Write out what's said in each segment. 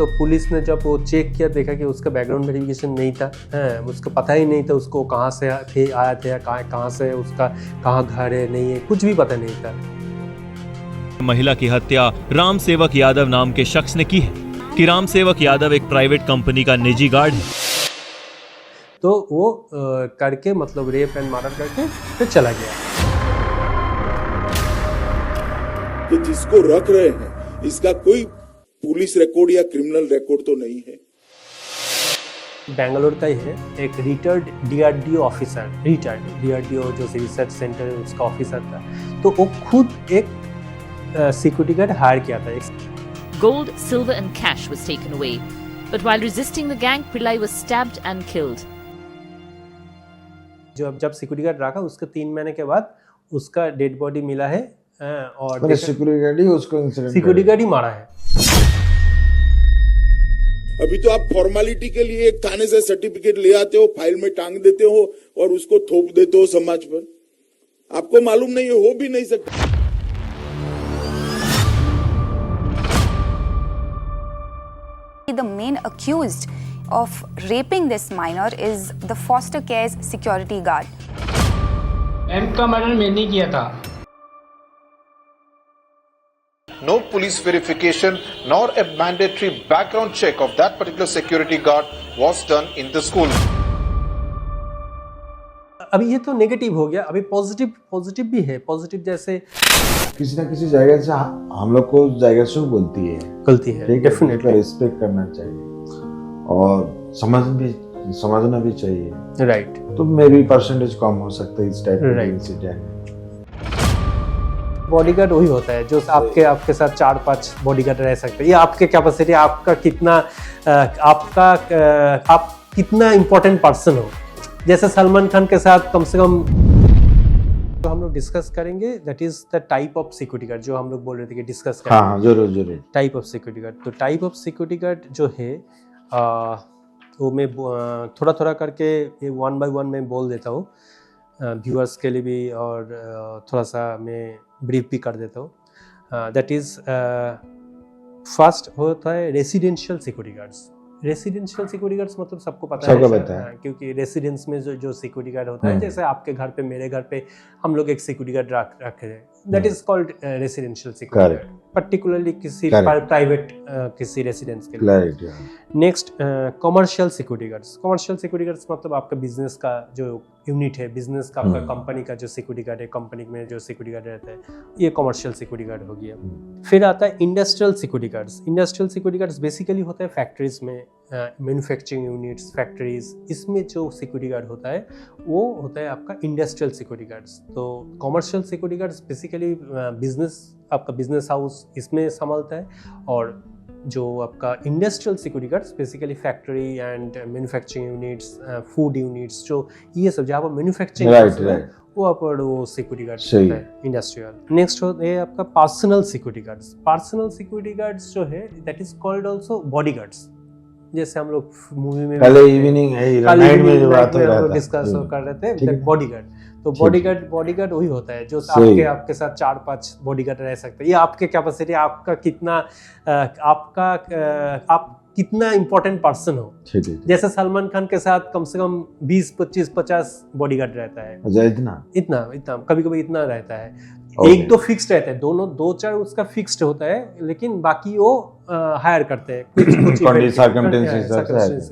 तो पुलिस ने जब वो चेक किया देखा कि उसका बैकग्राउंड वेरिफिकेशन नहीं था, उसको पता ही नहीं था उसको कहाँ से आया थे, कहाँ से उसका कहाँ घर है नहीं है, कुछ भी पता नहीं था। महिला की हत्या राम सेवक यादव नाम के शख्स ने की है कि राम सेवक यादव एक प्राइवेट कंपनी का निजी गार्ड है। तो वो करके मतलब रेप एंड मर्डर करके फिर चला गया। कि जिसको रख रहे हैं इसका कोई पुलिस रिकॉर्ड या क्रिमिनल रिकॉर्ड तो नहीं है। बेंगलोर का ही है, एक रिटायर्ड DRDO ऑफिसर, DRDO जो रिसर्च सेंटर है उसका ऑफिसर था, तो वो खुद एक सिक्योरिटी गार्ड हायर किया था। Gold, silver and cash was taken away, but while resisting the gang, Pillai was stabbed and killed. जब सिक्योरिटी गार्ड रखा उसके 3 महीने के बाद उसका डेड बॉडी मिला है और सिक्योरिटी गार्ड ही मारा है। अभी तो आप फॉर्मेलिटी के लिए एक थाने से सर्टिफिकेट ले आते हो, फाइल में टांग देते हो और उसको थोप देते हो समाज पर। आपको मालूम नहीं है, हो भी नहीं सकता। The main accused of raping this minor is the foster care's security guard. का मर्डर मैंने किया था। No police verification nor a mandatory background check of that particular security guard was done in the school. अभी ये तो negative हो गया, अभी पॉजिटिव भी है। पॉजिटिव जैसे किसी ना किसी जगह से हम लोग को जगह से गलती है, डेफिनेटली रिस्पेक्ट करना चाहिए और समझना भी चाहिए, राइट। तो मे भी परसेंटेज कम हो सकता है इस टाइप का इंसिडेंट। बॉडीगार्ड वही होता है जो आपके साथ 4-5 बॉडीगार्ड रह सकते हैं। ये आपके कैपेसिटी, आपका कितना आप कितना इम्पोर्टेंट पर्सन हो। जैसे सलमान खान के साथ कम से कम जो हम लोग डिस्कस करेंगे, that is the type of security guard जो हम लोग बोल रहे थे कि डिस्कस करेंगे। हाँ, जरूर। टाइप ऑफ सिक्योरिटी गार्ड, तो टाइप ऑफ सिक्योरिटी गार्ड जो है वो मैं थोड़ा करके 1 by 1 मैं बोल देता हूँ व्यूअर्स के लिए भी, और थोड़ा सा मैं ब्रीफ भी कर देता हूँ। दैट इज फर्स्ट होता है residential security guards. Residential security guards मतलब सबको पता है, क्योंकि रेसिडेंस में जो सिक्योरिटी गार्ड होता है, जैसे आपके घर पे, मेरे घर पे हम लोग एक सिक्योरिटी गार्ड रखे हैं, that is called residential security guard, particularly किसी प्राइवेट किसी रेसिडेंस के लिए। Next commercial security guards. Commercial security guards मतलब आपका बिजनेस का जो यूनिट है, बिजनेस का आपका कंपनी का जो सिक्योरिटी गार्ड है, कंपनी में जो सिक्योरिटी गार्ड रहता है, ये कमर्शियल सिक्योरिटी गार्ड हो गया। फिर आता है industrial security guards. Industrial security guards basically होता है फैक्ट्रीज में, मैन्युफैक्चरिंग यूनिट्स, फैक्ट्रीज, इसमें जो सिक्योरिटी गार्ड होता है वो होता है आपका इंडस्ट्रियल सिक्योरिटी गार्ड्स। तो commercial security guards basically business, आपका बिजनेस हाउस इसमें संभालता है, और जो आपका industrial security guards basically factory and manufacturing units, food units, जो ये सब जहाँ पर मैन्युफैक्चरिंग वो पर वो सिक्योरिटी गार्ड होता है इंडस्ट्रियल। नेक्स्ट होता है आपका personal security guards. Personal security guards जो है that is called also body guards. जैसे हम लोग मूवी में कल इवनिंग नाइट में जो बात हो रहा था, डिस्कस कर रहे थे, बॉडीगार्ड। तो बॉडीगार्ड वही होता है जो आपके साथ 4-5 बॉडीगार्ड रह सकते हैं। ये आपके कैपेसिटी, आपका कितना आप कितना इम्पोर्टेंट पर्सन हो। जैसे सलमान खान के साथ कम से कम 20-25-50 बॉडीगार्ड रहता है। इतना कभी इतना रहता है। एक तो फिक्स्ड रहता है, 2-4 उसका फिक्स्ड होता है, लेकिन बाकी वो हायर करते हैं, कुछ सर्कमस्टेंसेस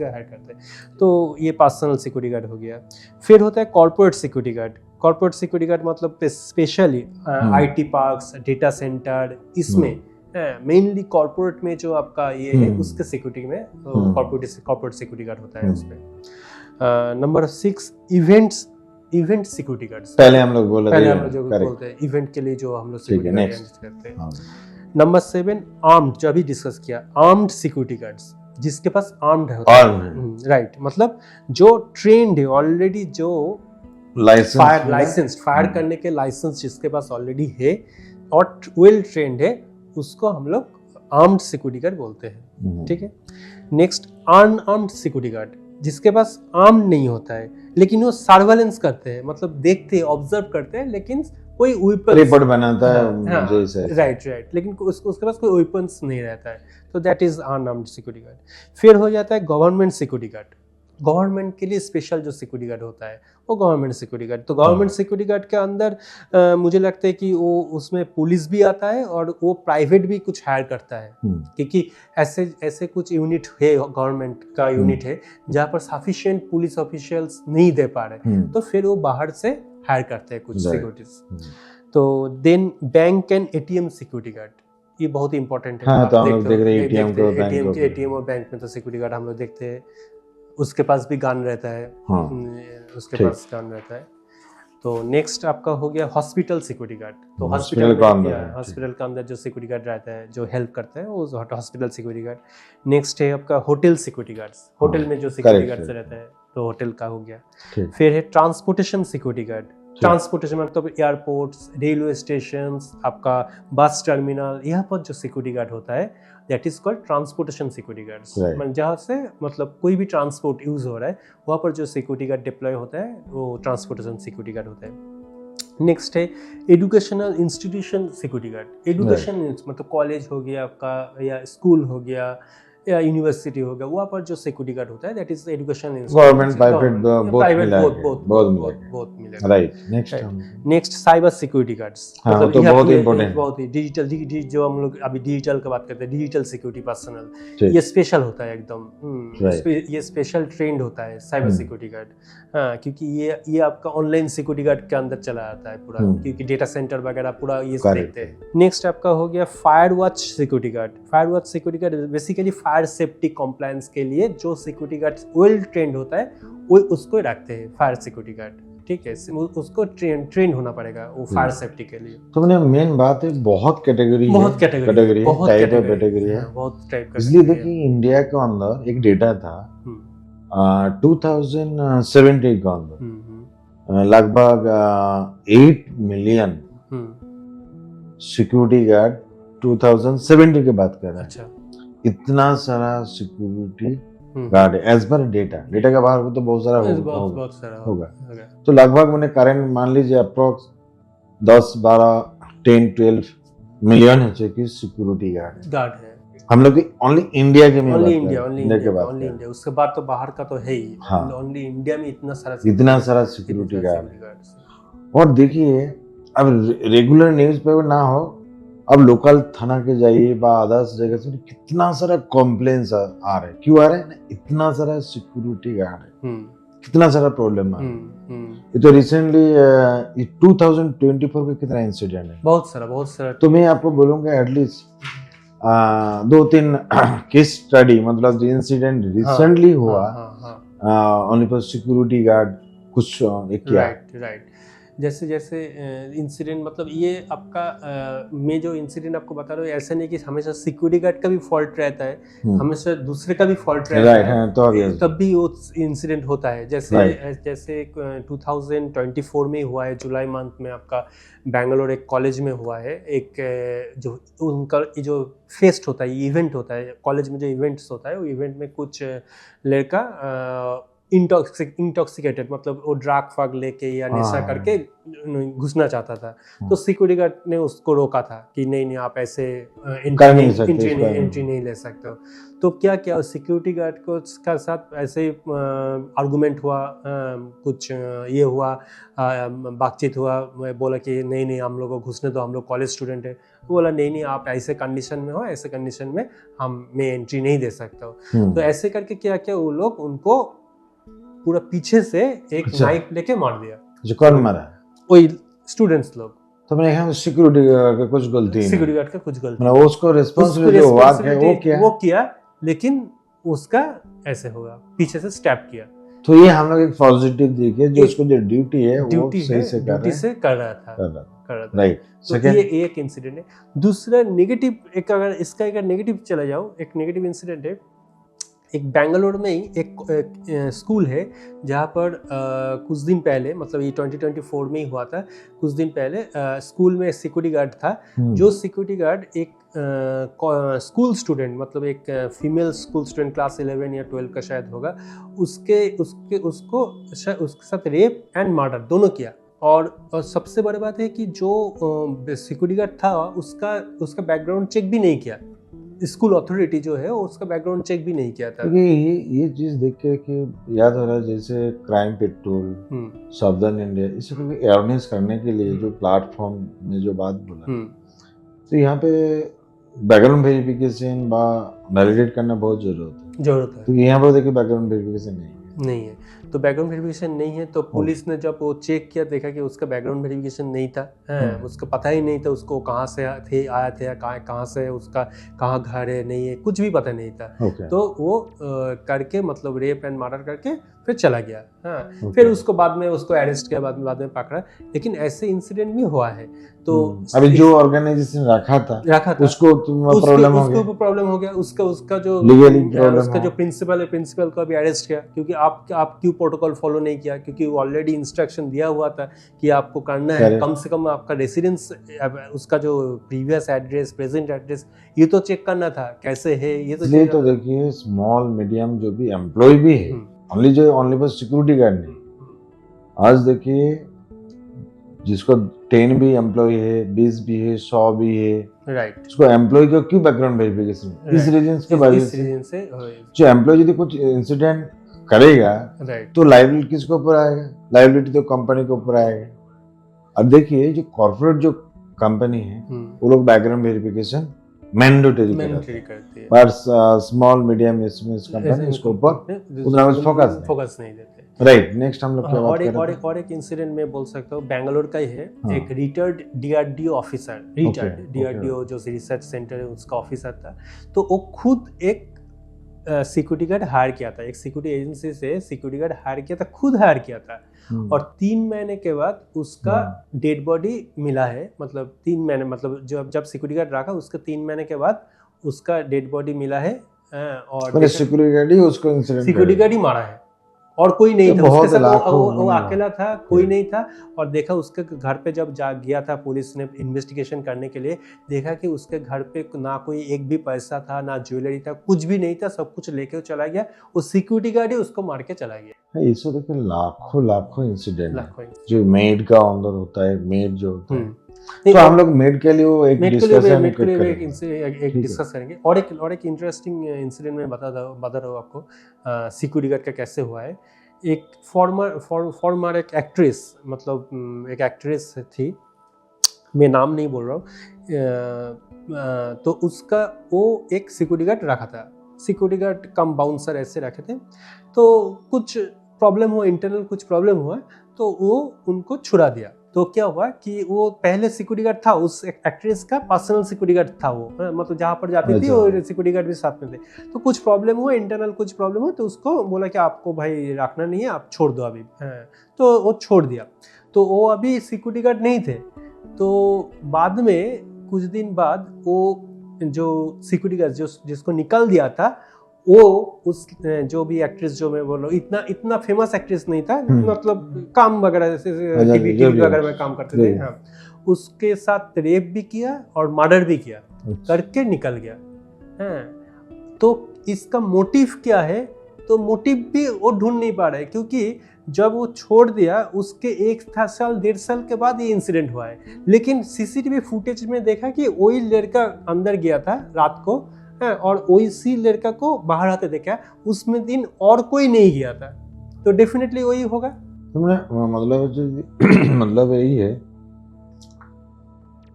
हायर करते हैं। तो ये पर्सनल सिक्योरिटी गार्ड हो गया। फिर होता है corporate security guard. Corporate security guard मतलब specially IT parks, data centre, इसमें मेनली कॉर्पोरेट में जो आपका ये है उसके सिक्योरिटी में कॉर्पोरेट सिक्योरिटी गार्ड होता है उसमें। Number 6 event security guards. पहले हम लोग बोलते हैं इवेंट के लिए जो हम लोग सिक्योरिटी गार्ड करते हैं। नंबर 7 आर्म्ड, जो अभी डिस्कस किया, आर्म्ड सिक्योरिटी गार्ड्स, जिसके पास आर्म्ड है, राइट, मतलब जो ट्रेंड है ऑलरेडी, जो लाइसेंस फायर करने के लाइसेंस जिसके पास ऑलरेडी है और वेल ट्रेंड है, उसको हम लोग आर्म्ड सिक्योरिटी गार्ड बोलते हैं। ठीक है। नेक्स्ट अनआर्म्ड सिक्योरिटी गार्ड, जिसके पास आर्म नहीं होता है, लेकिन वो सर्वेलेंस करते हैं, मतलब देखते हैं, ऑब्जर्व करते हैं, लेकिन कोई वेपन रिपोर्ट बनाता है जैसे राइट लेकिन उसके पास कोई वेपन्स नहीं रहता है, तो that is unarmoured security guard. फिर हो जाता है गवर्नमेंट सिक्योरिटी गार्ड। गवर्नमेंट के लिए स्पेशल जो सिक्योरिटी गार्ड होता है वो गवर्नमेंट सिक्योरिटी गार्ड। तो गवर्नमेंट सिक्योरिटी गार्ड के अंदर मुझे लगता है कि वो उसमें पुलिस भी आता है और वो प्राइवेट भी कुछ हायर करता है, क्योंकि ऐसे कुछ यूनिट है, गवर्नमेंट का यूनिट है जहाँ पर सफिशिएंट पुलिस ऑफिशियल्स नहीं दे पा रहे, तो फिर वो बाहर से हायर करते हैं कुछ सिक्योरिटीज। तो then bank and ATM security guard, ये बहुत इंपॉर्टेंट है। हाँ, तो हम लोग देख रहे हैं एटीएम और बैंक में तो सिक्योरिटी गार्ड हम लोग देखते हैं, उसके पास भी गन रहता है। उसके पास गन रहता है। तो नेक्स्ट आपका हो गया हॉस्पिटल सिक्योरिटी गार्ड। तो हॉस्पिटल के अंदर जो सिक्योरिटी गार्ड रहता है, जो हेल्प करता है, वो हॉस्पिटल सिक्योरिटी गार्ड। नेक्स्ट है आपका होटल सिक्योरिटी गार्ड्स, होटल में जो सिक्योरिटी गार्ड रहता है, तो होटल का हो गया। फिर है ट्रांसपोर्टेशन सिक्योरिटी गार्ड। ट्रांसपोर्टेशन मतलब एयरपोर्ट्स, रेलवे स्टेशंस, आपका बस टर्मिनल, यहाँ पर जो सिक्योरिटी गार्ड होता है that is called transportation security guards. जहाँ से मतलब कोई भी ट्रांसपोर्ट यूज हो रहा है वहाँ पर जो सिक्योरिटी गार्ड डिप्लॉय होता है वो ट्रांसपोर्टेशन सिक्योरिटी गार्ड होता है। नेक्स्ट है educational institution security guard. Education मतलब कॉलेज हो गया आपका, या स्कूल हो गया, या यूनिवर्सिटी हो गया, वहाँ पर जो सिक्योरिटी गार्ड होता है that is education. Government both मिलेगा। Right. Next cyber security guards, मतलब तो बहुत इंपॉर्टेंट, बहुत ही डिजिटल जो हम लोग अभी डिजिटल की बात करते हैं, डिजिटल सिक्योरिटी पर्सनल, ये स्पेशल होता है एकदम। ये स्पेशल ट्रेंड होता है साइबर सिक्योरिटी गार्ड। हाँ, क्योंकि ये आपका ऑनलाइन सिक्योरिटी गार्ड के अंदर चला जाता है पूरा, क्योंकि डेटा सेंटर वगैरह पूरा ये देखते हैं। नेक्स्ट आपका हो गया fire watch security guard. Fire watch security guard basically fire safety compliance के लिए जो सिक्योरिटी गार्ड वेल ट्रेंड होता है वो उसको रखते हैं फायर सिक्योरिटी गार्ड। ठीक है, उसको ट्रेन होना पड़ेगा वो फायर सेफ्टी के लिए। तो मैंने मेन बात है बहुत कैटेगरी है, बहुत टाइप ऑफ कैटेगरी है, बहुत टाइप का। इसलिए देखिए इंडिया के अंदर एक डेटा था 2017 के अंदर लगभग 8 मिलियन सिक्योरिटी गार्ड 2070 की बात कर रहे हैं। अच्छा, इतना सारा सिक्योरिटी गार्ड एज पर डेटा के बाहर तो बहुत सारा होगा। तो लगभग मैंने करंट मान लीजिए अप्रोक्स 10, 12, 10, 12 मिलियन है कि सिक्योरिटी गार्ड है हम लोग की ओनली इंडिया के में। ओनली इंडिया, उसके बाद तो बाहर का तो है ही। ओनली इंडिया में इतना सारा सिक्योरिटी गार्ड। और देखिए अब रेगुलर न्यूज पेपर ना हो, अब लोकल थाना के जाइए बा अदर्स जगह से कितना सारा कंप्लेंट्स आ रहे हैं। क्यों आ रहे हैं? इतना सारा सिक्योरिटी गार्ड है, कितना सारा प्रॉब्लम है। ये तो रिसेंटली 2024 का कितना इंसिडेंट है, बहुत सारा। तो मैं आपको बोलूंगा एटलीस्ट 2-3 केस स्टडी, मतलब जो इंसिडेंट रिसेंटली हुआ ओनली फॉर सिक्योरिटी गार्ड कुछ किया। राइट। जैसे इंसिडेंट, मतलब ये आपका मैं जो इंसिडेंट आपको बता रहा हूँ ऐसा नहीं कि हमेशा सिक्योरिटी गार्ड का भी फॉल्ट रहता है, हमेशा दूसरे का भी फॉल्ट रहता है, तो तब भी वो इंसिडेंट होता है। जैसे 2024 में हुआ है, जुलाई मंथ में आपका बेंगलोर एक कॉलेज में हुआ है। एक जो उनका जो फेस्ट होता है, इवेंट होता है कॉलेज में, जो इवेंट्स होता है वो इवेंट में कुछ लड़का इंटॉक्सिकेटेड, मतलब वो ड्रग फग लेके या नशा करके घुसना चाहता था। तो सिक्योरिटी गार्ड ने उसको रोका था कि नहीं आप ऐसे एंट्री नहीं ले सकते हो। तो क्या सिक्योरिटी गार्ड को का साथ ऐसे आर्गुमेंट हुआ, कुछ ये हुआ, बातचीत हुआ। मैं बोला कि नहीं हम लोग को घुसने दो, हम लोग कॉलेज स्टूडेंट है। वो बोला नहीं आप ऐसे कंडीशन में हो, ऐसे कंडीशन में मैं एंट्री नहीं दे सकता हूँ। तो ऐसे करके क्या वो लोग उनको पूरा पीछे से एक नाइफ लेके मार दिया। जो कौन मारा? वही स्टूडेंट्स लोग। तो मैंने कहा सिक्योरिटी गार्ड का कुछ गलती, सिक्योरिटी गार्ड का कुछ गलती, मतलब उसको रिस्पांसिबिलिटी जो बात है वो किया, लेकिन उसका ऐसे होगा, पीछे से स्टैप किया। तो ये हम लोग एक पॉजिटिव देखिए, जो उसको जो ड्यूटी है वो सही से कर रहा था। राइट। तो ये एक इंसिडेंट है। दूसरा नेगेटिव, एक अगर इसका एक नेगेटिव चला जाओ, एक नेगेटिव इंसिडेंट है। एक बेंगलोर में ही एक स्कूल है जहाँ पर कुछ दिन पहले, मतलब ये 2024 में ही हुआ था, कुछ दिन पहले स्कूल में सिक्योरिटी गार्ड था। जो सिक्योरिटी गार्ड एक स्कूल स्टूडेंट, मतलब एक फीमेल स्कूल स्टूडेंट क्लास 11 या 12 का शायद होगा, उसके साथ रेप एंड मर्डर दोनों किया। और सबसे बड़ी बात है कि जो सिक्योरिटी गार्ड था उसका बैकग्राउंड चेक भी नहीं किया, स्कूल अथॉरिटी जो है उसका बैकग्राउंड चेक भी नहीं किया था। क्योंकि ये चीज देख के कि याद हो रहा है जैसे क्राइम पेट्रोल, सावधान इंडिया, इसे अवेयरनेस करने के लिए जो प्लेटफॉर्म में जो बात बोला, तो यहाँ पे बैकग्राउंड वेरिफिकेशन बा वैलिडेट करना बहुत जरूरत है। तो यहाँ पर देखिए बैकग्राउंड वेरिफिकेशन नहीं है, तो बैकग्राउंड वेरिफिकेशन नहीं है, तो पुलिस ने जब वो चेक किया देखा कि उसका बैकग्राउंड वेरिफिकेशन नहीं था, उसका पता ही नहीं था उसको कहाँ से आया थे, कहाँ से उसका कहाँ घर है, नहीं है, कुछ भी पता नहीं था। तो वो करके मतलब रेप एंड मर्डर करके फिर चला गया। फिर उसको बाद में उसको अरेस्ट किया, बाद में पकड़ा। लेकिन ऐसे इंसिडेंट भी हुआ है। तो अभी जो ऑर्गेनाइजेशन रखा था उसको प्रॉब्लम हो गया, उसका जो प्रिंसिपल को अभी अरेस्ट किया, क्योंकि आप क्यों प्रोटोकॉल फॉलो नहीं किया, क्योंकि ऑलरेडी इंस्ट्रक्शन दिया हुआ था कि आपको करना है, कम से कम आपका रेसिडेंस, उसका जो प्रीवियस एड्रेस, प्रेजेंट एड्रेस, ये तो चेक करना था कैसे है। ये तो देखिए स्मॉल मीडियम जो भी एम्प्लॉय भी है, ओनली बस सिक्योरिटी गार्ड नहीं, आज देखिए जिसको 10 भी एम्प्लॉय है, 20 भी है, 100 भी है, राइट, उसको एम्प्लॉय को क्यों बैकग्राउंड वेरिफिकेशन, इस रीजन के वजह से जो एम्प्लॉय यदि कुछ इंसिडेंट करेगा तो लायबिलिटी किसके ऊपर आएगा, लायबिलिटी तो कंपनी के ऊपर आएगा। अब देखिए जो कॉर्पोरेट जो कंपनी है वो लोग बैकग्राउंड वेरिफिकेशन मैंडेटरी करते हैं, पर स्मॉल मीडियम एसएमएस कंपनी इसके ऊपर उतना फोकस नहीं देते। राइट, नेक्स्ट हम लोग क्या बात कर रहे हैं? और एक इंसिडेंट में बोल सकता हूँ, बेंगलोर का ही है। एक रिटायर्ड डीआरडीओ ऑफिसर, डीआरडीओ जो रिसर्च सेंटर है उसका ऑफिसर था, तो वो खुद एक सिक्योरिटी गार्ड हायर किया था, एक सिक्योरिटी एजेंसी से सिक्योरिटी गार्ड हायर किया था, खुद हायर किया था। और 3 महीने के बाद उसका डेड बॉडी मिला है, मतलब 3 महीने, मतलब जब सिक्योरिटी गार्ड रखा उसके 3 महीने के बाद उसका डेड बॉडी मिला है। और सिक्योरिटी गार्ड ही मारा है और कोई नहीं था उसके साथ, वो अकेला था, कोई नहीं था। और देखा उसके घर पे जब गया था पुलिस ने इन्वेस्टिगेशन करने के लिए, देखा कि उसके घर पे ना कोई एक भी पैसा था, ना ज्वेलरी था, कुछ भी नहीं था, सब कुछ लेके चला गया। वो सिक्योरिटी गार्ड ही उसको मार के चला गया। इससे देखिए लाखों इंसिडेंट जो मेड का अंदर होता है, मेड जो होता है, तो हम लोग मेड के लिए वो एक डिस्कस करेंगे। और एक इंटरेस्टिंग इंसिडेंट में बता रहा हूँ आपको, सिक्योरिटी गार्ड का कैसे हुआ है। एक फॉर्मर एक एक्ट्रेस, मतलब एक एक्ट्रेस थी, मैं नाम नहीं बोल रहा हूँ, तो उसका वो एक सिक्योरिटी गार्ड रखा था, सिक्योरिटी गार्ड कम बाउंसर ऐसे रखे थे। तो कुछ प्रॉब्लम हुआ, इंटरनल कुछ प्रॉब्लम हुआ, तो वो उनको छुड़ा दिया। तो क्या हुआ कि वो पहले सिक्योरिटी गार्ड था, उस एक्ट्रेस का पर्सनल सिक्योरिटी गार्ड था वो, मतलब जहाँ पर जाती थी और सिक्योरिटी गार्ड भी साथ में थे। तो कुछ प्रॉब्लम हुआ, इंटरनल कुछ प्रॉब्लम हुआ, तो उसको बोला कि आपको भाई रखना नहीं है, आप छोड़ दो अभी। तो वो छोड़ दिया। तो वो अभी सिक्योरिटी गार्ड नहीं थे। तो बाद में कुछ दिन बाद वो जो सिक्योरिटी गार्ड जिसको निकाल दिया था, वो उस जो भी एक्ट्रेस, जो मैं बोल रहा हूँ, इतना फेमस एक्ट्रेस नहीं था, मतलब काम वगैरह जैसे टीवी वगैरह में काम करते थे, हाँ, उसके साथ रेप भी किया और मर्डर भी किया, करके निकल गया। तो इसका मोटिव क्या है? तो मोटिव भी वो ढूंढ नहीं पा रहे, क्योंकि जब वो छोड़ दिया उसके 1 साल 1.5 साल के बाद ये इंसिडेंट हुआ है। लेकिन सीसीटीवी फुटेज में देखा कि वही लड़का अंदर गया था रात को, और वही लड़का को बाहर आते देखा, उसमें दिन और कोई नहीं गया था। तो डेफिनेटली वही होगा। मतलब यही है,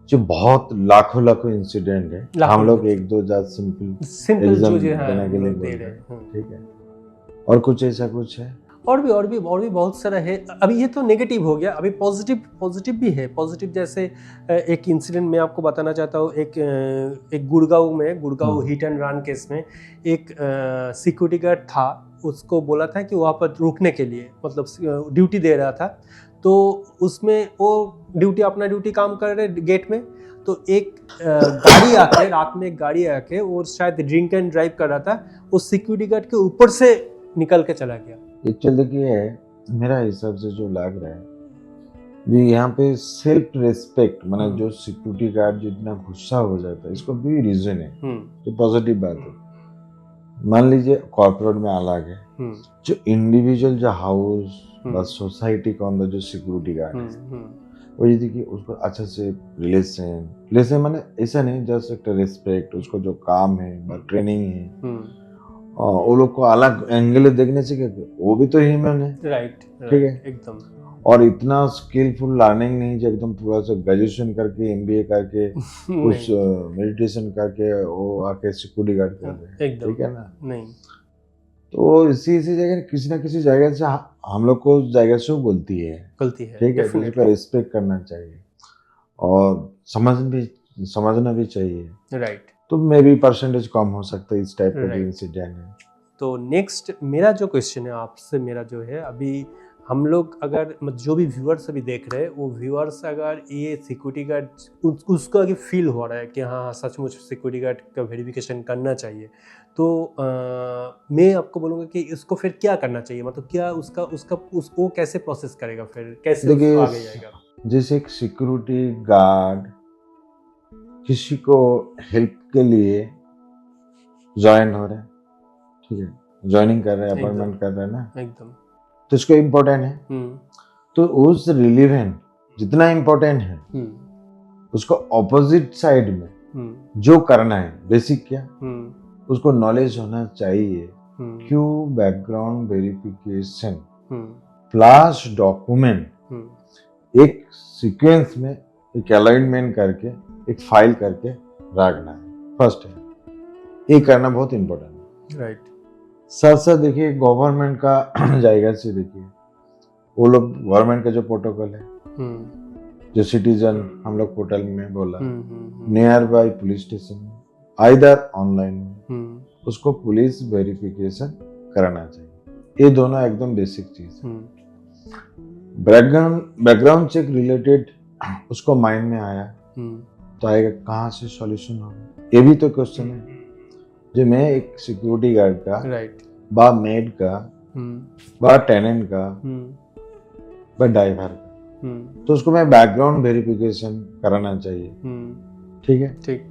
जो बहुत लाखों इंसिडेंट है, हम लोग 1-2 सिंपल एग्जाम देने के लिए दे रहे हैं, ठीक है। और कुछ ऐसा कुछ है? और भी बहुत सारा है। अभी ये तो नेगेटिव हो गया, अभी पॉजिटिव भी है। पॉजिटिव जैसे एक इंसिडेंट मैं आपको बताना चाहता हूँ। एक Gurgaon hit and run case में एक सिक्योरिटी गार्ड था, उसको बोला था कि वहाँ पर रुकने के लिए, मतलब ड्यूटी दे रहा था। तो उसमें वो अपना ड्यूटी काम कर रहे गेट में, तो एक गाड़ी आके, रात में एक गाड़ी आके, वो शायद ड्रिंक एंड ड्राइव कर रहा था, वो सिक्योरिटी गार्ड के ऊपर से निकल के चला गया। एक्चुअली देखिए, मेरा हिसाब से जो लग रहा है, ये यहाँ पे सेल्फ रेस्पेक्ट, मतलब जो सिक्योरिटी गार्ड जो इतना गुस्सा हो जाता है, इसको भी रीजन है, जो पॉजिटिव बात है। मान लीजिए कॉर्पोरेट में अलग है, जो इंडिविजुअल जो हाउस बस सोसाइटी के अंदर जो सिक्योरिटी गार्ड है हम्म, वो ये देखिए उसको अच्छा से रिलेशन माने ऐसा नहीं जस्ट एक रिस्पेक्ट, उसको जो काम है ट्रेनिंग है वो लोग को अलग एंगल देखने से क्या, वो भी तो ह्यूमन है, राइट, ठीक है एकदम। और इतना स्किलफुल लर्निंग नहीं जो एकदम पूरा से ग्रेजुएशन करके एमबीए करके कुछ मेडिटेशन करके वो आके सिक्योरिटी गार्ड कर रहे हैं, एकदम ठीक है ना। नहीं, तो इसी जगह किसी ना किसी जगह से हम लोग को उस जगह से वो बोलती है, गलती है, ठीक है, तो definitely, उसका रिस्पेक्ट करना चाहिए और समझना भी चाहिए। राइट। तो मे भी परसेंटेज कम हो सकता है इस टाइप का जो Right. इंसिडेंट है। तो नेक्स्ट मेरा जो क्वेश्चन है आपसे, मेरा जो है अभी हम लोग अगर जो भी व्यूअर्स अभी देख रहे हैं वो व्यूअर्स अगर ये सिक्योरिटी गार्ड उसको अगर फील हो रहा है कि हाँ सचमुच सिक्योरिटी गार्ड का वेरिफिकेशन करना चाहिए, तो मैं आपको बोलूँगा कि इसको फिर क्या करना चाहिए, मतलब क्या वो कैसे प्रोसेस करेगा, फिर कैसे देखिए, आगे जाएगा? जैसे एक सिक्योरिटी गार्ड किसी को हेल्प के लिए ज्वाइन हो रहा है, ठीक है, ज्वाइनिंग कर रहा है, अपॉइंटमेंट कर रहा है ना, एकदम। तो इसको इम्पोर्टेंट है, तो उस रिलीवेंट जितना इम्पोर्टेंट है उसको ऑपोजिट साइड में जो करना है बेसिक क्या उसको नॉलेज होना चाहिए। क्यों बैकग्राउंड वेरिफिकेशन प्लस डॉक्यूमेंट एक सीक्वेंस में एक अलाइनमेंट करके एक फाइल करके रखना है, फर्स्ट है ये करना बहुत इम्पोर्टेंट है। राइट। साथ साथ देखिए गवर्नमेंट का जाएगा से देखिए वो लोग गवर्नमेंट का जो प्रोटोकॉल है जो सिटीजन हम लोग पोर्टल में बोला near by police station either online में उसको पुलिस वेरिफिकेशन कराना चाहिए। ये दोनों एकदम बेसिक चीज है। बैकग्राउंड चेक रिलेटेड उसको माइंड में आया तो आएगा कहाँ से सॉल्यूशन होगा, ये भी तो क्वेश्चन है। जो मैं एक सिक्योरिटी गार्ड का राइट बा मेड का बा टेनेंट का बा ड्राइवर का, तो उसको मैं बैकग्राउंड वेरिफिकेशन कराना चाहिए, ठीक है, ठीक,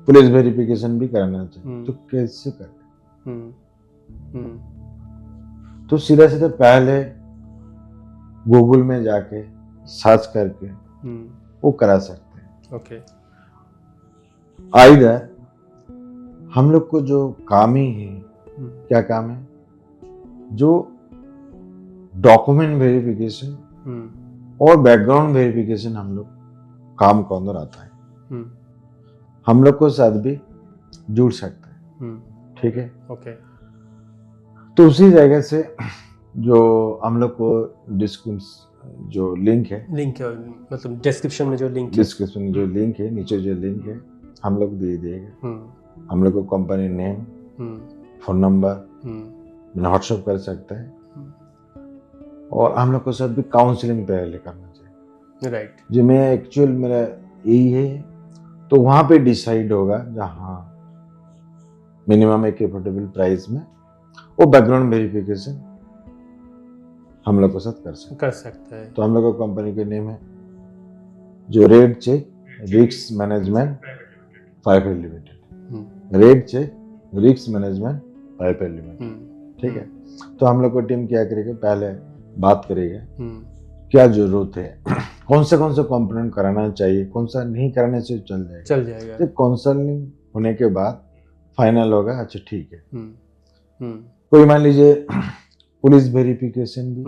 पुलिस वेरिफिकेशन भी कराना चाहिए। तो कैसे करें? तो सीधा सीधा पहले गूगल में जाके सर्च करके वो करा सकते हैं। ओके। आइदर हम लोग को जो काम ही है, क्या काम है, जो डॉक्यूमेंट वेरिफिकेशन और बैकग्राउंड वेरिफिकेशन हम लोग काम के अंदर आता है, हम लोग को साथ भी जुड़ सकते हैं, ठीक है। ओके। तो उसी जगह से जो हम लोग को जो लिंक है मतलब डिस्क्रिप्शन में जो लिंक डिस्क्रिप्शन में जो लिंक है, नीचे जो लिंक है हम लोग दे देंगे। हम लोग को company name, phone number WhatsApp कर सकते हैं और हम लोग को साथ भी काउंसलिंग पहले करना चाहिए। राइट। जो मैं एक्चुअल मेरा यही है, तो वहां पे डिसाइड होगा जहाँ मिनिमम एक एफोर्डेबल प्राइस में वो बैकग्राउंड वेरिफिकेशन हम लोग के साथ कर सकते हैं। तो हम लोग का कंपनी का नेम है जो red check risk management private limited, red check risk management private limited, ठीक है। तो हम लोग को टीम क्या करेगा, पहले बात करेगा क्या जरूरत है, कौन से कंपोनेंट कराना चाहिए, कौन सा नहीं कराने से चल जाएगा। तो काउंसलिंग होने के बाद फाइनल होगा, अच्छा ठीक है। कोई मान लीजिए पुलिस वेरिफिकेशन भी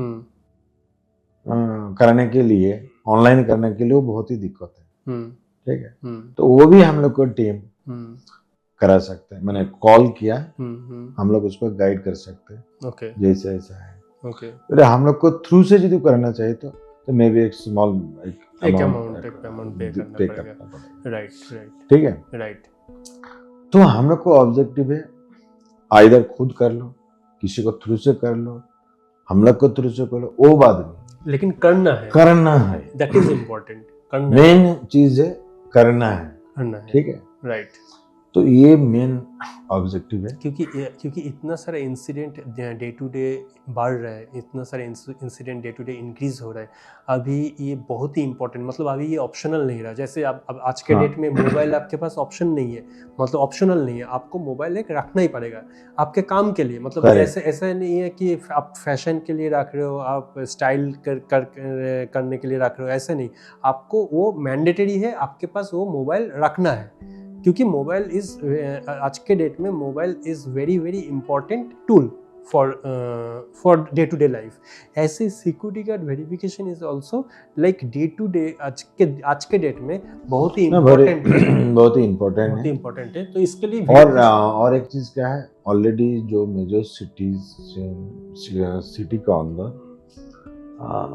कराने के लिए ऑनलाइन करने के लिए वो बहुत ही दिक्कत है, ठीक है। तो वो भी हम लोग को टीम करा सकते हैं, मैंने कॉल किया, हम लोग उसको गाइड कर सकते हैं। ओके। जैसे ऐसा है। ओके। अरे हम लोग को थ्रू से यदि करना चाहिए तो मे भी एक स्मॉल अमाउंट पे करना पड़ेगा। राइट, ठीक है। राइट। तो हम लोग को ऑब्जेक्टिव है आइदर खुद कर लो, किसी को थ्रू से कर लो, हम लोग को थ्रू से कर लो, वो बात नहीं, लेकिन करना है, दैट इज इम्पोर्टेंट। मेन चीज है करना है, करना है, ठीक है। राइट। तो ये मेन ऑब्जेक्टिव है। क्योंकि इतना सारा इंसिडेंट डे टू डे बढ़ रहा है, इतना सारा incident day to day increase हो रहा है, अभी ये बहुत ही इंपॉर्टेंट, मतलब अभी ये ऑप्शनल नहीं रहा। जैसे अब आज के हाँ। डेट में मोबाइल आपके पास ऑप्शन नहीं है, मतलब ऑप्शनल नहीं है, आपको मोबाइल एक रखना ही पड़ेगा आपके काम के लिए। मतलब Correct. ऐसा नहीं है कि आप फैशन के लिए रख रहे हो, आप स्टाइल करने के लिए रख रहे हो, ऐसा नहीं। आपको वो मैंडेटरी है, आपके पास वो मोबाइल रखना है, क्योंकि मोबाइल इज आज के डेट में mobile is very very important tool for day to day life. ऐसे security guard verification is also like day to day आज के डेट में बहुत ही इम्पोर्टेंट बहुत ही इम्पोर्टेंट है। तो इसके लिए और एक चीज क्या है, ऑलरेडी जो मेजर सिटी का अंदर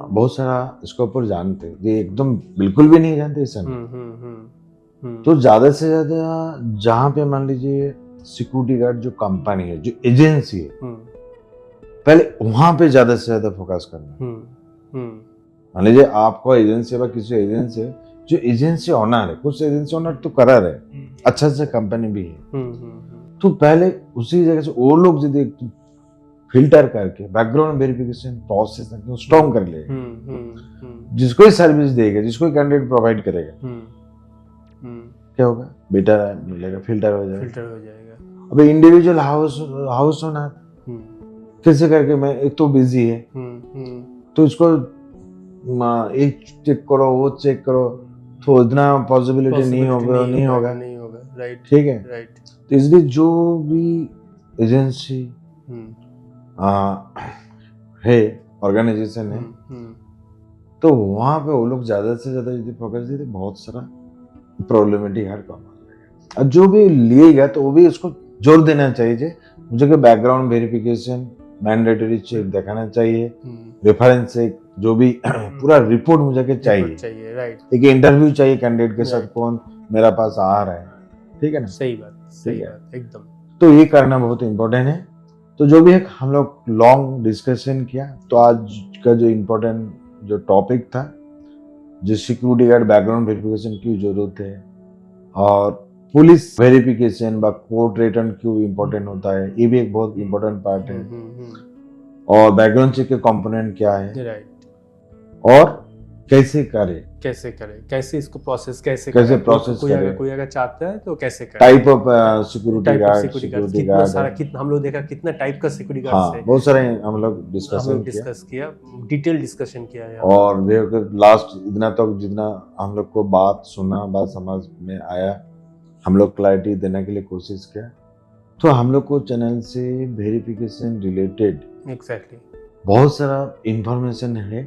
बहुत सारा इसके ऊपर जानते, ये एकदम बिल्कुल भी नहीं जानते ऐसा नहीं। तो ज्यादा से ज्यादा जहाँ पे मान लीजिए सिक्योरिटी गार्ड जो कंपनी है, जो एजेंसी है, पहले वहां पे ज्यादा से ज्यादा फोकस करना। मान लीजिए आपको एजेंसी है, किसी एजेंसी है, जो एजेंसी ऑनर है, कुछ एजेंसी ऑनर तो करा रहे, अच्छा अच्छा कंपनी भी है, तो पहले उसी जगह से वो लोग यदि फिल्टर करके बैकग्राउंड वेरिफिकेशन प्रोसेस स्ट्रॉन्ग कर ले, जिसको ही सर्विस देगा, जिसको ही कैंडिडेट प्रोवाइड करेगा, क्या होगा, बेटा मिलेगा, फिल्टर हो जाएगा। अबे इंडिविजुअल हाउस ओनर कैसे करके, मैं एक तो बिजी है, तो इसको एक चेक करो, वो चेक करो, तो इतना पॉसिबिलिटी नहीं होगा, राइट, ठीक है, राइट। तो इसलिए जो भी एजेंसी है, ऑर्गेनाइजेशन है, तो वहां पे वो लोग ज्यादा से ज्यादा यदि फोकस देते, बहुत सारा प्रॉब्लमेटिक हर काम आ जाएगा। और जो भी लिएगा तो वो भी उसको जोर देना चाहिए, मुझे कि बैकग्राउंड वेरिफिकेशन, मैंडेटरी चेक दिखाना चाहिए, रेफरेंस चेक, जो भी पूरा रिपोर्ट मुझे चाहिए, राइट। एक इंटरव्यू चाहिए कैंडिडेट के साथ, कौन मेरा पास आ रहा है, ठीक है ना, सही बात एकदम। तो ये करना बहुत इम्पोर्टेंट है। तो जो भी है, हम लोग लॉन्ग डिस्कशन किया, तो आज का जो इम्पोर्टेंट जो टॉपिक था, जो सिक्योरिटी गार्ड बैकग्राउंड वेरिफिकेशन की जरूरत है, और पुलिस वेरिफिकेशन व कोर्ट रिटर्न क्यों इम्पोर्टेंट होता है, ये भी एक बहुत इम्पोर्टेंट पार्ट है, और बैकग्राउंड चेक के कंपोनेंट क्या है, राइट, और कैसे करें, कैसे इसको प्रोसेस कैसे प्रोसेस करें, कोई अगर चाहता है तो कैसे करें, टाइप ऑफ सिक्योरिटी गार्ड, कितना हम लोग देखा, कितना टाइप का सिक्योरिटी हाँ, गार्ड है, बहुत सारे हम लोग डिस्कस किया, डिटेल डिस्कशन किया है। और लास्ट इतना तक जितना हम लोग को बात सुना, बात समझ में आया, हम लोग क्लैरिटी देने के लिए कोशिश किया। तो हम लोग को चैनल से वेरिफिकेशन रिलेटेड एग्जैक्टली बहुत सारा इंफॉर्मेशन है।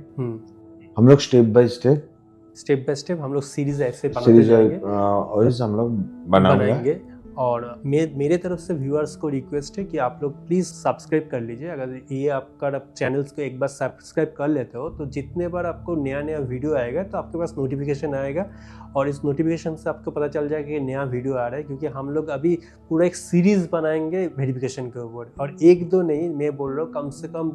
हम लोग स्टेप बाय स्टेप हम लोग सीरीज ऐसे बनाते जाएंगे, और इस हम लोग बनाएंगे। और मेरे तरफ से व्यूअर्स को रिक्वेस्ट है कि आप लोग प्लीज़ सब्सक्राइब कर लीजिए। अगर ये आपका चैनल्स को एक बार सब्सक्राइब कर लेते हो, तो जितने बार आपको नया वीडियो आएगा तो आपके पास नोटिफिकेशन आएगा, और इस नोटिफिकेशन से आपको पता चल जाएगा कि नया वीडियो आ रहा है। क्योंकि हम लोग अभी पूरा एक सीरीज़ बनाएंगे वेरिफिकेशन के ऊपर, और एक दो नहीं, मैं बोल रहा हूँ कम से कम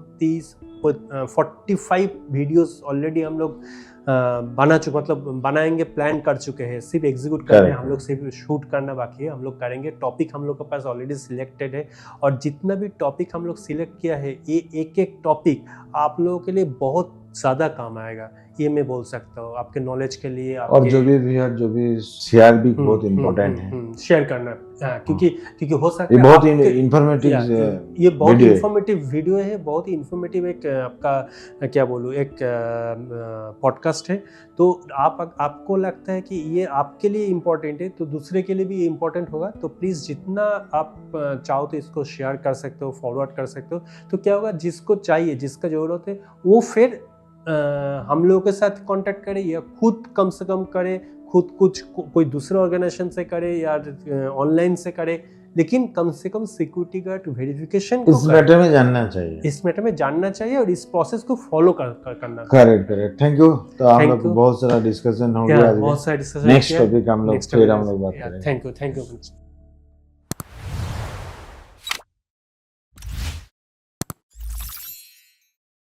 45 वीडियोस ऑलरेडी हम लोग मतलब बनाएंगे, प्लान कर चुके हैं, सिर्फ एग्जीक्यूट कर रहे हैं हम लोग, सिर्फ शूट करना बाकी है। हम लोग करेंगे, टॉपिक हम लोग के पास ऑलरेडी सिलेक्टेड है, और जितना भी टॉपिक हम लोग सिलेक्ट किया है, ये एक टॉपिक आप लोगों के लिए बहुत ज़्यादा काम आएगा, ये मैं बोल सकता हूँ, आपके नॉलेज के लिए। और जो भी शेयर भी बहुत इम्पोर्टेंट है, शेयर करना, क्योंकि हो सकता है ये बहुत इन्फॉर्मेटिव, ये बहुत इन्फॉर्मेटिव वीडियो है, बहुत ही इन्फॉर्मेटिव एक आपका क्या बोलूँ, एक पॉडकास्ट है। तो आपको लगता है कि ये आपके लिए इम्पोर्टेंट है, तो दूसरे के लिए भी ये इम्पोर्टेंट होगा। तो प्लीज़ जितना आप चाहो तो इसको शेयर कर सकते हो, फॉरवर्ड कर सकते हो। तो क्या होगा, जिसको चाहिए, जिसका ज़रूरत है, वो फिर हम लोगों के साथ कांटेक्ट करे, या खुद कम से कम करे, खुद कोई दूसरे ऑर्गेनाइजेशन से करे, या ऑनलाइन से करे, लेकिन कम से कम सिक्योरिटी गार्ड वेरिफिकेशन को इस मैटर में जानना चाहिए, और इस प्रोसेस को फॉलो करना। करेक्ट। Thank you. तो हम लोग बहुत सारा डिस्कशन हो गया, बहुत सारा डिस्कशन, नेक्स्ट टॉपिक हम लोग बात करेंगे। Thank you.